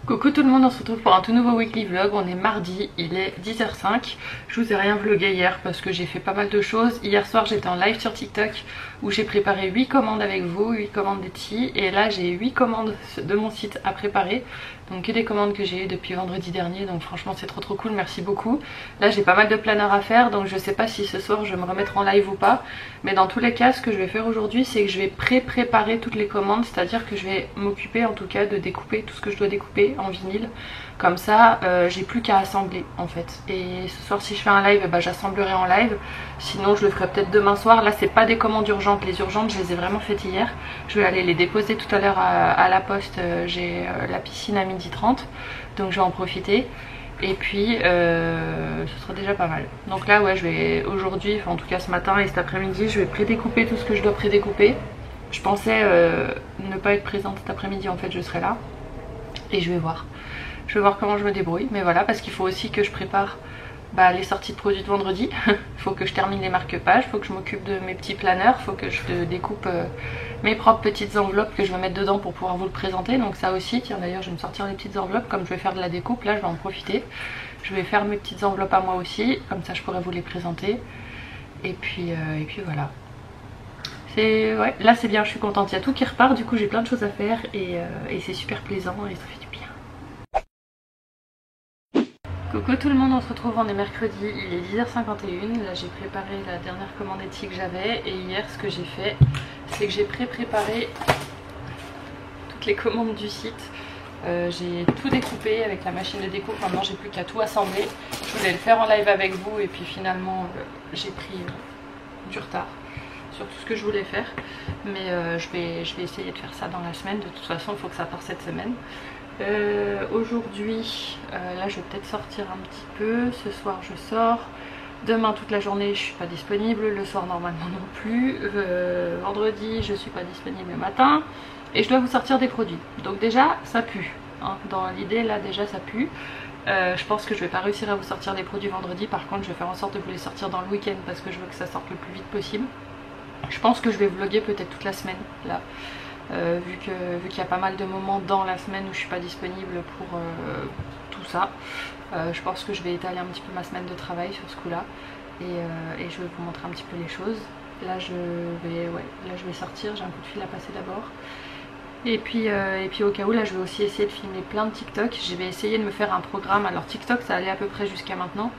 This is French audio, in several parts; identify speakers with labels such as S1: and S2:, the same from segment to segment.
S1: Coucou tout le monde, on se retrouve pour un tout nouveau weekly vlog. On est mardi, il est 10h05. Je vous ai rien vlogué hier parce que j'ai fait pas mal de choses. Hier soir j'étais en live sur TikTok où j'ai préparé 8 commandes avec vous, 8 commandes d'Etsy. Et là j'ai 8 commandes de mon site à préparer. Donc que des commandes que j'ai eues depuis vendredi dernier. Donc franchement c'est trop cool, merci beaucoup. Là j'ai pas mal de planners à faire, donc je sais pas si ce soir je vais me remettre en live ou pas. Mais dans tous les cas, ce que je vais faire aujourd'hui, c'est que je vais préparer toutes les commandes. C'est-à-dire que je vais m'occuper en tout cas de découper tout ce que je dois découper en vinyle. Comme ça j'ai plus qu'à assembler en fait. Et ce soir si je fais un live, bah, j'assemblerai en live. Sinon je le ferai peut-être demain soir. Là c'est pas des commandes urgentes, les urgentes je les ai vraiment faites hier. Je vais aller les déposer tout à l'heure à la poste. J'ai la piscine à 12h30, donc je vais en profiter. Et puis ce sera déjà pas mal. Donc là ouais, je vais aujourd'hui, enfin en tout cas ce matin et cet après-midi, je vais prédécouper tout ce que je dois prédécouper. Je pensais ne pas être présente cet après-midi, en fait je serai là. Et je vais voir comment je me débrouille. Mais voilà, parce qu'il faut aussi que je prépare les sorties de produits de vendredi. Il faut que je termine les marque-pages, il faut que je m'occupe de mes petits planeurs, il faut que je découpe mes propres petites enveloppes que je vais mettre dedans pour pouvoir vous le présenter. Donc ça aussi, tiens d'ailleurs je vais me sortir les petites enveloppes, comme je vais faire de la découpe, là je vais en profiter. Je vais faire mes petites enveloppes à moi aussi, comme ça je pourrai vous les présenter. Et puis voilà. Ouais, là c'est bien, je suis contente, il y a tout qui repart, du coup j'ai plein de choses à faire et c'est super plaisant et ça fait du bien. Coucou tout le monde, on se retrouve, on est mercredi, il est 10h51, là j'ai préparé la dernière commande Etsy que j'avais et hier ce que j'ai fait c'est que j'ai préparé toutes les commandes du site. J'ai tout découpé avec la machine de découpe, maintenant j'ai plus qu'à tout assembler. Je voulais le faire en live avec vous et puis finalement j'ai pris du retard sur tout ce que je voulais faire, mais je vais essayer de faire ça dans la semaine. De toute façon il faut que ça parte cette semaine. Aujourd'hui là je vais peut-être sortir un petit peu. Ce soir je sors, demain toute la journée je suis pas disponible, le soir normalement non plus, vendredi je suis pas disponible le matin et je dois vous sortir des produits. Donc déjà ça pue hein. Dans l'idée là déjà ça pue. Je pense que je vais pas réussir à vous sortir des produits vendredi. Par contre je vais faire en sorte de vous les sortir dans le week-end parce que je veux que ça sorte le plus vite possible. Je pense que je vais vlogger peut-être toute la semaine là, vu qu'il y a pas mal de moments dans la semaine où je suis pas disponible pour tout ça. Je pense que je vais étaler un petit peu ma semaine de travail sur ce coup là et je vais vous montrer un petit peu les choses. Là je vais sortir, j'ai un coup de fil à passer d'abord. Et puis au cas où, là je vais aussi essayer de filmer plein de TikTok. Je vais essayer de me faire un programme. Alors TikTok ça allait à peu près jusqu'à maintenant.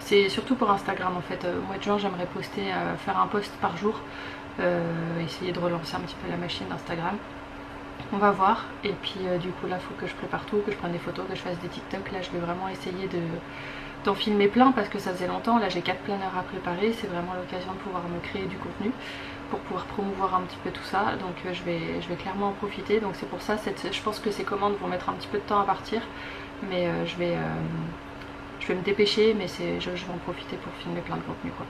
S1: C'est surtout pour Instagram en fait. Au mois de juin j'aimerais poster, faire un post par jour. Essayer de relancer un petit peu la machine d'Instagram. On va voir. Et puis du coup là il faut que je prépare tout, que je prenne des photos, que je fasse des TikTok. Là je vais vraiment essayer d'en filmer plein parce que ça faisait longtemps. Là j'ai 4 planeurs à préparer. C'est vraiment l'occasion de pouvoir me créer du contenu pour pouvoir promouvoir un petit peu tout ça. Donc je vais clairement en profiter. Donc c'est pour ça, je pense que ces commandes vont mettre un petit peu de temps à partir. Mais je vais me dépêcher, mais je vais en profiter pour filmer plein de contenu quoi.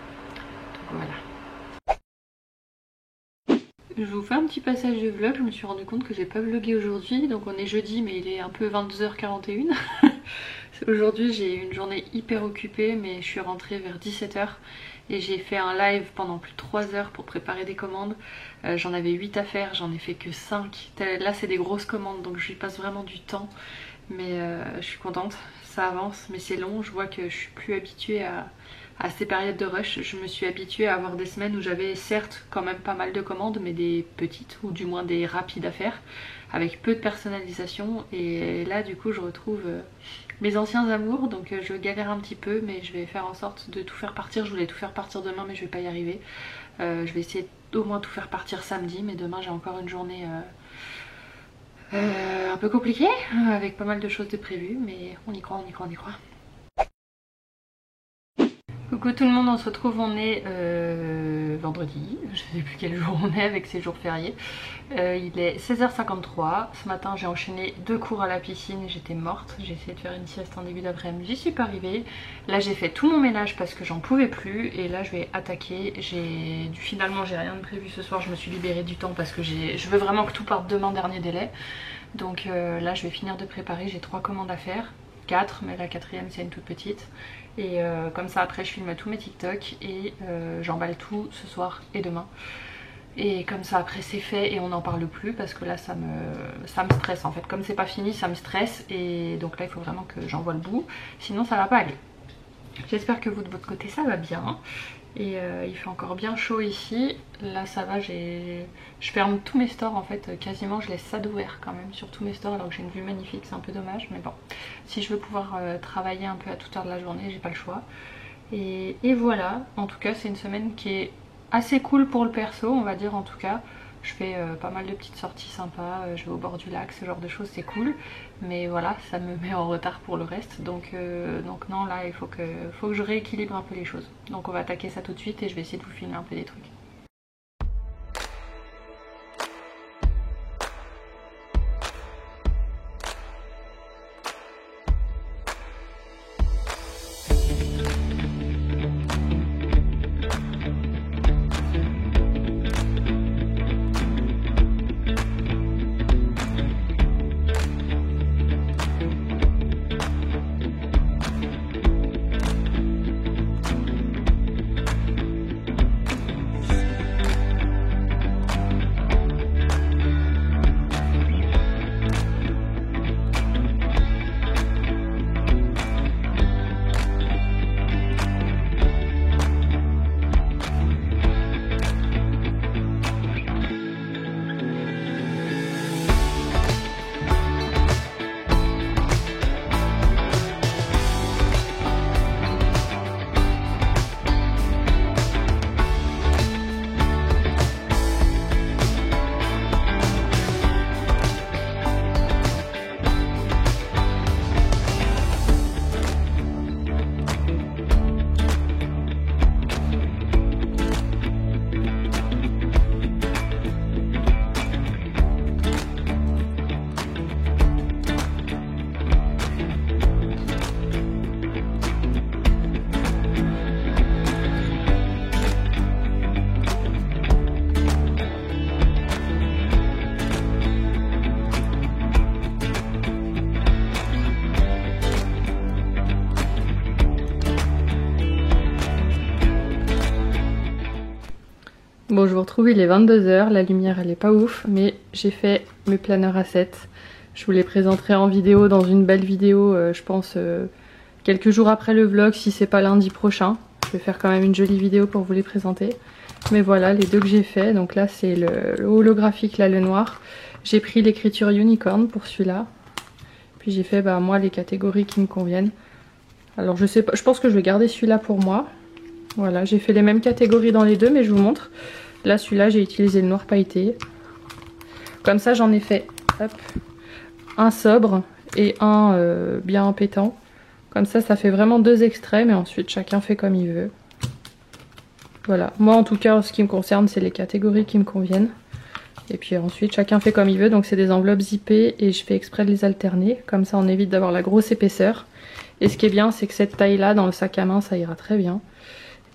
S1: Donc voilà. Je vous fais un petit passage de vlog. Je me suis rendu compte que j'ai pas vlogué aujourd'hui. Donc on est jeudi mais il est un peu 22h41. Aujourd'hui j'ai eu une journée hyper occupée, mais je suis rentrée vers 17h et j'ai fait un live pendant plus de 3 heures pour préparer des commandes. J'en avais 8 à faire, j'en ai fait que 5. Là c'est des grosses commandes donc je lui passe vraiment du temps. Mais je suis contente, ça avance mais c'est long. Je vois que je suis plus habituée à ces périodes de rush. Je me suis habituée à avoir des semaines où j'avais certes quand même pas mal de commandes, mais des petites ou du moins des rapides à faire avec peu de personnalisation. Et là du coup je retrouve mes anciens amours, donc je galère un petit peu, mais je vais faire en sorte de tout faire partir. Je voulais tout faire partir demain mais je vais pas y arriver. Je vais essayer d'au moins tout faire partir samedi, mais demain j'ai encore une journée un peu compliquée avec pas mal de choses de prévues, mais on y croit, on y croit, on y croit. Coucou tout le monde, on se retrouve, on est vendredi, je sais plus quel jour on est avec ces jours fériés. Il est 16h53, ce matin j'ai enchaîné 2 cours à la piscine et j'étais morte. J'ai essayé de faire une sieste en début d'après-midi, j'y suis pas arrivée. Là j'ai fait tout mon ménage parce que j'en pouvais plus et là je vais attaquer. Finalement j'ai rien de prévu ce soir, je me suis libérée du temps parce que je veux vraiment que tout parte demain dernier délai. Donc là je vais finir de préparer, j'ai 3 commandes à faire. 4, mais la 4e c'est une toute petite. Et comme ça après je filme tous mes TikTok et j'emballe tout ce soir et demain. Et comme ça après c'est fait et on n'en parle plus parce que là ça me stresse en fait. Comme c'est pas fini ça me stresse et donc là il faut vraiment que j'envoie le bout. Sinon ça va pas aller. J'espère que vous de votre côté ça va bien. Et il fait encore bien chaud ici. Là ça va, je ferme tous mes stores en fait, quasiment je laisse ça d'ouvert quand même sur tous mes stores alors que j'ai une vue magnifique, c'est un peu dommage. Mais bon, si je veux pouvoir travailler un peu à toute heure de la journée, j'ai pas le choix. Et voilà, en tout cas c'est une semaine qui est assez cool pour le perso, on va dire en tout cas. Je fais pas mal de petites sorties sympas, je vais au bord du lac, ce genre de choses, c'est cool. Mais voilà, ça me met en retard pour le reste. Donc non, là il faut que je rééquilibre un peu les choses. Donc on va attaquer ça tout de suite et je vais essayer de vous filmer un peu des trucs. Bon, je vous retrouve, il est 22 h, la lumière elle est pas ouf, mais j'ai fait mes planeurs à 7. Je vous les présenterai en vidéo, dans une belle vidéo, je pense quelques jours après le vlog, si c'est pas lundi prochain. Je vais faire quand même une jolie vidéo pour vous les présenter. Mais voilà, les deux que j'ai fait, donc là c'est le holographique, là le noir. J'ai pris l'écriture unicorn pour celui-là. Puis j'ai fait moi les catégories qui me conviennent. Alors je sais pas, je pense que je vais garder celui-là pour moi. Voilà, j'ai fait les mêmes catégories dans les deux, mais je vous montre. Là, celui-là, j'ai utilisé le noir pailleté. Comme ça, j'en ai fait hop, un sobre et un bien pétant. Comme ça fait vraiment deux extrêmes et ensuite, chacun fait comme il veut. Voilà, moi en tout cas, en ce qui me concerne, c'est les catégories qui me conviennent. Et puis ensuite, chacun fait comme il veut. Donc, c'est des enveloppes zippées et je fais exprès de les alterner. Comme ça, on évite d'avoir la grosse épaisseur. Et ce qui est bien, c'est que cette taille-là, dans le sac à main, ça ira très bien.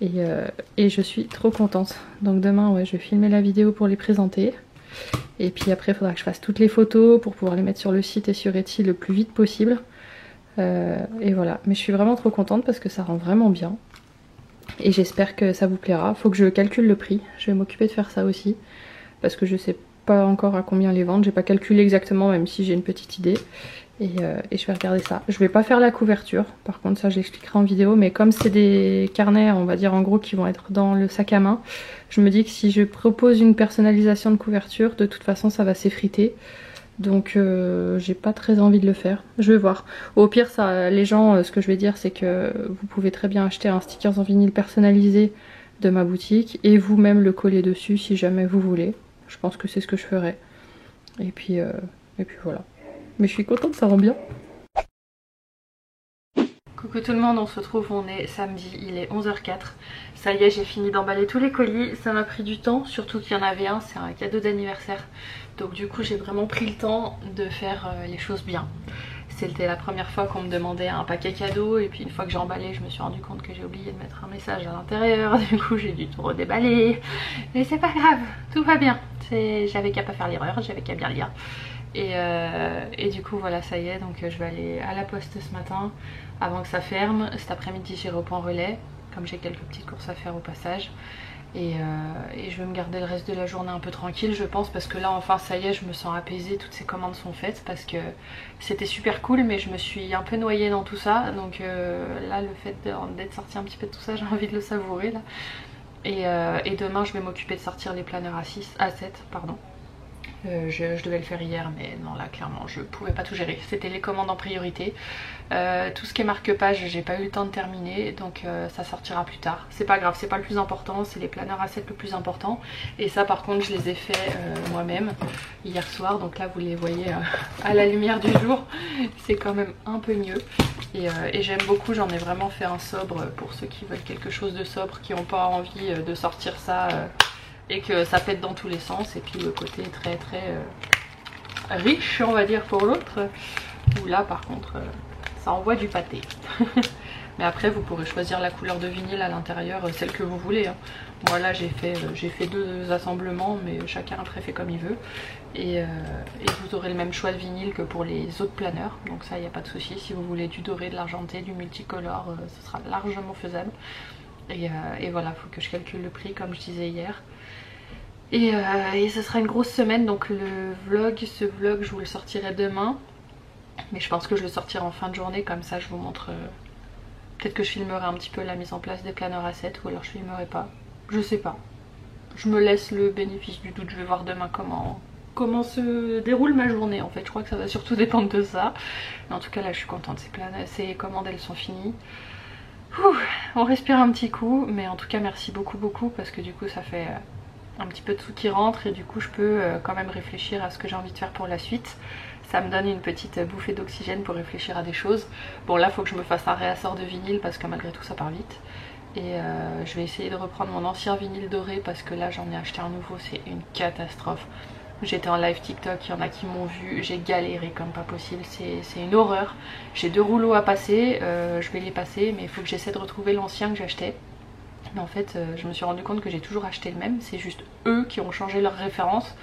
S1: Et je suis trop contente. Donc demain ouais, je vais filmer la vidéo pour les présenter. Et puis après il faudra que je fasse toutes les photos pour pouvoir les mettre sur le site et sur Etsy le plus vite possible. Et voilà, mais je suis vraiment trop contente parce que ça rend vraiment bien. Et j'espère que ça vous plaira. Faut que je calcule le prix, je vais m'occuper de faire ça aussi. Parce que je sais pas encore à combien les vendre. J'ai pas calculé exactement, même si j'ai une petite idée. Et je vais regarder ça. Je vais pas faire la couverture, par contre ça je l'expliquerai en vidéo, mais comme c'est des carnets on va dire en gros qui vont être dans le sac à main, je me dis que si je propose une personnalisation de couverture, de toute façon ça va s'effriter. Donc j'ai pas très envie de le faire. Je vais voir. Au pire ça, les gens, ce que je vais dire c'est que vous pouvez très bien acheter un sticker en vinyle personnalisé de ma boutique et vous-même le coller dessus si jamais vous voulez. Je pense que c'est ce que je ferai. Et puis voilà. Mais je suis contente, ça rend bien. Coucou tout le monde, on se retrouve, on est samedi, il est 11h04. Ça y est, j'ai fini d'emballer tous les colis. Ça m'a pris du temps, surtout qu'il y en avait un, c'est un cadeau d'anniversaire. Donc du coup j'ai vraiment pris le temps de faire les choses bien. C'était la première fois qu'on me demandait un paquet cadeau et puis une fois que j'ai emballé je me suis rendu compte que j'ai oublié de mettre un message à l'intérieur. Du coup j'ai dû tout redéballer. Mais c'est pas grave, tout va bien. J'avais qu'à pas faire l'erreur, j'avais qu'à bien lire. Et du coup voilà, ça y est, donc je vais aller à la poste ce matin avant que ça ferme. Cet après-midi j'irai au point relais comme j'ai quelques petites courses à faire au passage. et je vais me garder le reste de la journée un peu tranquille je pense, parce que là enfin ça y est, je me sens apaisée, toutes ces commandes sont faites, parce que c'était super cool mais je me suis un peu noyée dans tout ça, donc là le fait d'être sortie un petit peu de tout ça, j'ai envie de le savourer là. Et demain je vais m'occuper de sortir les planeurs à 7 pardon. Je devais le faire hier mais non, là clairement je pouvais pas tout gérer, c'était les commandes en priorité. Tout ce qui est marque-page j'ai pas eu le temps de terminer, donc ça sortira plus tard, c'est pas grave, c'est pas le plus important, c'est les planeurs à 7 le plus important. Et ça par contre je les ai fait moi-même hier soir, donc là vous les voyez à la lumière du jour, c'est quand même un peu mieux. Et j'aime beaucoup, j'en ai vraiment fait un sobre pour ceux qui veulent quelque chose de sobre, qui n'ont pas envie de sortir ça et que ça pète dans tous les sens. Et puis le côté très riche on va dire pour l'autre, où là par contre ça envoie du pâté. Mais après vous pourrez choisir la couleur de vinyle à l'intérieur, celle que vous voulez hein. Moi là j'ai fait 2 assemblements, mais chacun après fait comme il veut. Et vous aurez le même choix de vinyle que pour les autres planeurs, donc ça il n'y a pas de souci. Si vous voulez du doré, de l'argenté, du multicolore, ce sera largement faisable. Et voilà, il faut que je calcule le prix comme je disais hier. Et ce sera une grosse semaine, donc ce vlog je vous le sortirai demain. Mais je pense que je le sortirai en fin de journée, comme ça je vous montre. Peut-être que je filmerai un petit peu la mise en place des planeurs à 7, ou alors je filmerai pas. Je sais pas. Je me laisse le bénéfice du doute, je vais voir demain comment se déroule ma journée en fait. Je crois que ça va surtout dépendre de ça. Mais en tout cas là je suis contente, ces commandes elles sont finies. Ouh, on respire un petit coup, mais en tout cas merci beaucoup parce que du coup ça fait un petit peu de sous qui rentre, et du coup je peux quand même réfléchir à ce que j'ai envie de faire pour la suite. Ça me donne une petite bouffée d'oxygène pour réfléchir à des choses. Bon là faut que je me fasse un réassort de vinyle parce que malgré tout ça part vite. Et je vais essayer de reprendre mon ancien vinyle doré parce que là j'en ai acheté un nouveau, c'est une catastrophe. J'étais en live TikTok, il y en a qui m'ont vu, j'ai galéré comme pas possible, c'est une horreur. J'ai 2 rouleaux à passer, je vais les passer, mais il faut que j'essaie de retrouver l'ancien que j'achetais. Mais en fait je me suis rendu compte que j'ai toujours acheté le même, c'est juste eux qui ont changé leur référence.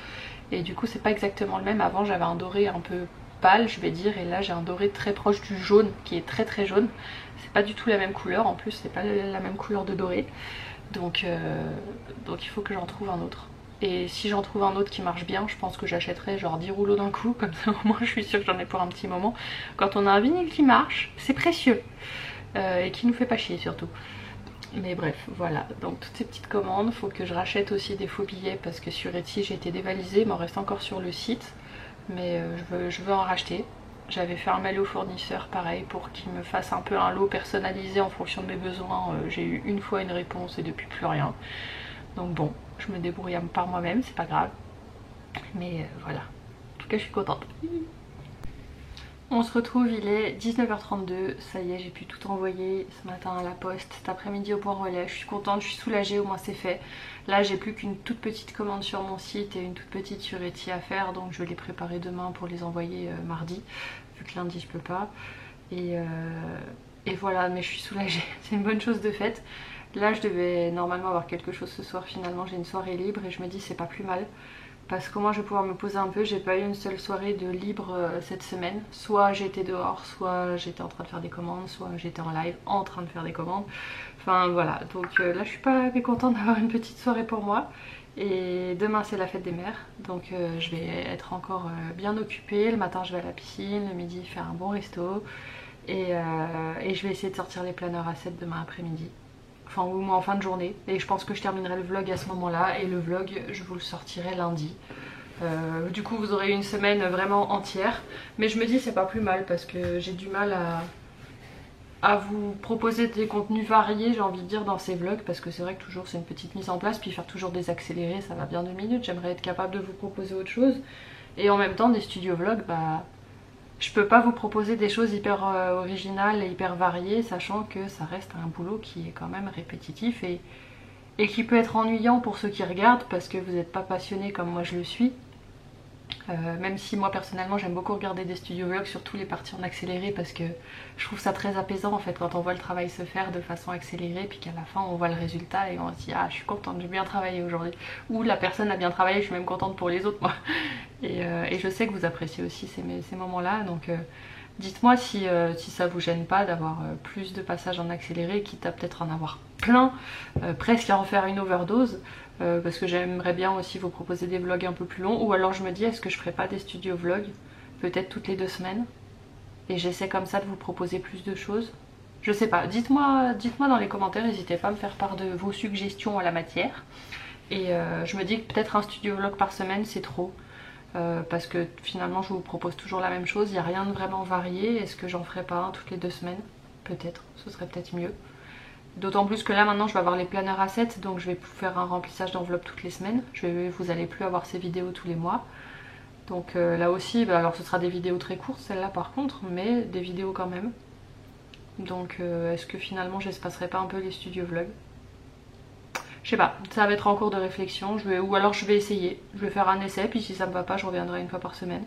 S1: Et du coup c'est pas exactement le même. Avant j'avais un doré un peu pâle je vais dire, et là j'ai un doré très proche du jaune qui est très jaune. C'est pas du tout la même couleur, en plus c'est pas la même couleur de doré. Donc il faut que j'en trouve un autre. Et si j'en trouve un autre qui marche bien, je pense que j'achèterai genre 10 rouleaux d'un coup, comme ça au moins je suis sûre que j'en ai pour un petit moment. Quand on a un vinyle qui marche, c'est précieux. Et qui nous fait pas chier surtout. Mais bref, voilà, donc toutes ces petites commandes, faut que je rachète aussi des faux billets parce que sur Etsy j'ai été dévalisée, il m'en reste encore sur le site, mais je veux en racheter. J'avais fait un mail au fournisseur pareil pour qu'il me fasse un peu un lot personnalisé en fonction de mes besoins. J'ai eu une fois une réponse et depuis plus rien. Donc bon, je me débrouille par moi-même, c'est pas grave. Mais voilà, en tout cas je suis contente. On se retrouve, il est 19h32, ça y est j'ai pu tout envoyer ce matin à la poste, cet après-midi au point relais, je suis contente, je suis soulagée, au moins c'est fait. Là j'ai plus qu'une toute petite commande sur mon site et une toute petite sur Etsy à faire, donc je vais les préparer demain pour les envoyer mardi, vu que lundi je peux pas. Et voilà, mais je suis soulagée, c'est une bonne chose de faite. Là je devais normalement avoir quelque chose ce soir, finalement j'ai une soirée libre et je me dis c'est pas plus mal. Parce que moi je vais pouvoir me poser un peu, j'ai pas eu une seule soirée de libre cette semaine. Soit j'étais dehors, soit j'étais en train de faire des commandes, soit j'étais en live en train de faire des commandes. Enfin voilà, donc là je suis pas mécontente d'avoir une petite soirée pour moi. Et demain c'est la fête des mères, donc je vais être encore bien occupée. Le matin je vais à la piscine, le midi faire un bon resto. Et je vais essayer de sortir les planeurs à 7 demain après-midi. Enfin ou en fin de journée, et je pense que je terminerai le vlog à ce moment là, et le vlog je vous le sortirai lundi. Du coup vous aurez une semaine vraiment entière, mais je me dis c'est pas plus mal parce que j'ai du mal à vous proposer des contenus variés, j'ai envie de dire, dans ces vlogs, parce que c'est vrai que toujours c'est une petite mise en place, puis faire toujours des accélérés ça va bien 2 minutes, j'aimerais être capable de vous proposer autre chose. Et en même temps des studio vlogs, bah je peux pas vous proposer des choses hyper originales et hyper variées, sachant que ça reste un boulot qui est quand même répétitif et qui peut être ennuyant pour ceux qui regardent parce que vous n'êtes pas passionné comme moi je le suis. Même si moi personnellement j'aime beaucoup regarder des studio vlogs, surtout les parties en accéléré, parce que je trouve ça très apaisant en fait quand on voit le travail se faire de façon accélérée, puis qu'à la fin on voit le résultat et on se dit ah je suis contente, j'ai bien travaillé aujourd'hui, ou la personne a bien travaillé, je suis même contente pour les autres moi. Et je sais que vous appréciez aussi ces moments là, donc Dites-moi si ça vous gêne pas d'avoir plus de passages en accéléré, quitte à peut-être en avoir plein, presque à en faire une overdose, parce que j'aimerais bien aussi vous proposer des vlogs un peu plus longs, ou alors je me dis est-ce que je ferais pas des studio vlogs, peut-être toutes les 2 semaines, et j'essaie comme ça de vous proposer plus de choses. Je sais pas, dites-moi dans les commentaires, n'hésitez pas à me faire part de vos suggestions à la matière. Et je me dis que peut-être un studio vlog par semaine c'est trop. Parce que finalement je vous propose toujours la même chose, il n'y a rien de vraiment varié. Est-ce que j'en ferai pas un toutes les 2 semaines? Peut-être, ce serait peut-être mieux. D'autant plus que là maintenant je vais avoir les planeurs à 7, donc je vais faire un remplissage d'enveloppe toutes les semaines. Vous allez plus avoir ces vidéos tous les mois. Donc là aussi, alors ce sera des vidéos très courtes celle-là par contre, mais des vidéos quand même. Donc est-ce que finalement j'espacerai pas un peu les studio vlogs? Je sais pas, ça va être en cours de réflexion, ou alors je vais essayer. Je vais faire un essai, puis si ça me va pas, je reviendrai une fois par semaine.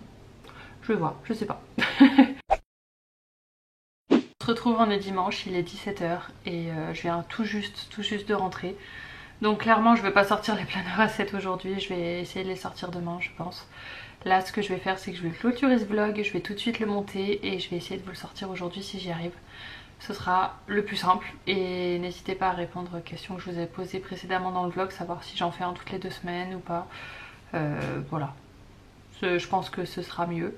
S1: Je vais voir, je sais pas. On se retrouve, on est dimanche, il est 17 h et je viens tout juste de rentrer. Donc clairement je vais pas sortir les planeurs à 7 aujourd'hui, je vais essayer de les sortir demain je pense. Là ce que je vais faire c'est que je vais clôturer ce vlog, je vais tout de suite le monter et je vais essayer de vous le sortir aujourd'hui si j'y arrive. Ce sera le plus simple et n'hésitez pas à répondre aux questions que je vous ai posées précédemment dans le vlog, savoir si j'en fais un toutes les 2 semaines ou pas. Voilà, je pense que ce sera mieux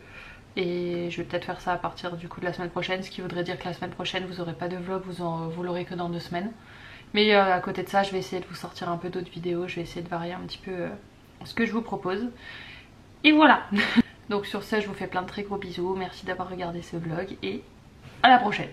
S1: et je vais peut-être faire ça à partir du coup de la semaine prochaine, ce qui voudrait dire que la semaine prochaine vous n'aurez pas de vlog, vous l'aurez que dans 2 semaines. Mais à côté de ça je vais essayer de vous sortir un peu d'autres vidéos, je vais essayer de varier un petit peu ce que je vous propose. Et voilà. Donc sur ce je vous fais plein de très gros bisous, merci d'avoir regardé ce vlog et à la prochaine.